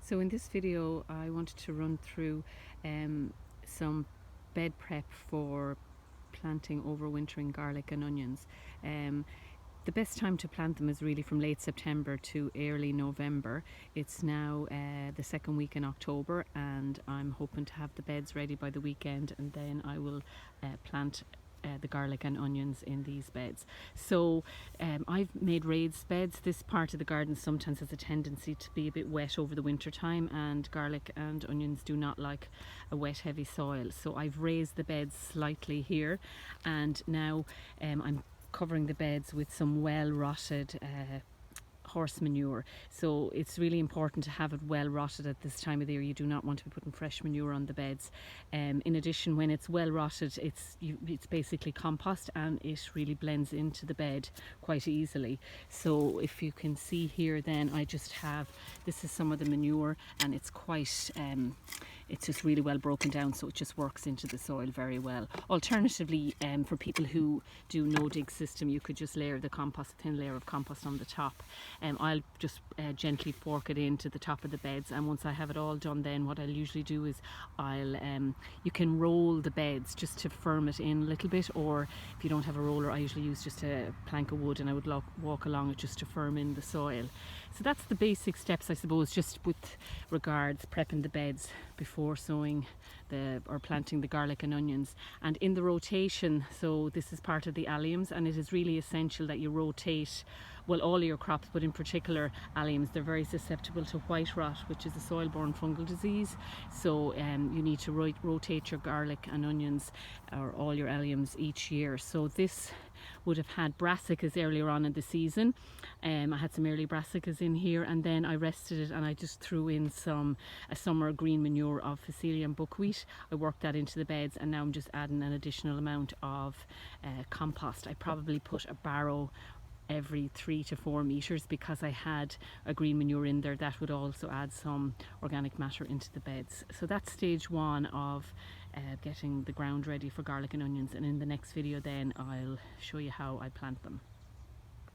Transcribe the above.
So in this video I wanted to run through some bed prep for planting overwintering garlic and onions. The best time to plant them is really from late September to early November. It's now the second week in October, and I'm hoping to have the beds ready by the weekend, and then I will plant the garlic and onions in these beds. So I've made raised beds. This part of the garden sometimes has a tendency to be a bit wet over the winter time, and garlic and onions do not like a wet heavy soil. So I've raised the beds slightly here, and now I'm covering the beds with some well rotted horse manure. So it's really important to have it well rotted at this time of the year. You do not want to be putting fresh manure on the beds. In addition, when it's well rotted, it's basically compost, and it really blends into the bed quite easily. So if you can see here, then I just have, this is some of the manure, and it's quite it's just really well broken down, so it just works into the soil very well. Alternatively, for people who do no dig system, you could just layer the compost, a thin layer of compost on the top. I'll just gently fork it into the top of the beds, and once I have it all done, then what I'll usually do is you can roll the beds just to firm it in a little bit, or if you don't have a roller, I usually use just a plank of wood, and I would walk along it just to firm in the soil. So that's the basic steps, I suppose, just with regards prepping the beds before sowing or planting the garlic and onions. And in the rotation, so this is part of the alliums, and it is really essential that you rotate, well, all your crops, but in particular alliums. They're very susceptible to white rot, which is a soil-borne fungal disease. So you need to rotate your garlic and onions, or all your alliums, each year. So this would have had brassicas earlier on in the season. I had some early brassicas in here, and then I rested it, and I just threw in a summer green manure of Phacelia and buckwheat. I worked that into the beds, and now I'm just adding an additional amount of compost. I probably put a barrow every 3 to 4 meters, because I had a green manure in there that would also add some organic matter into the beds. So that's stage one of getting the ground ready for garlic and onions, and in the next video then I'll show you how I plant them.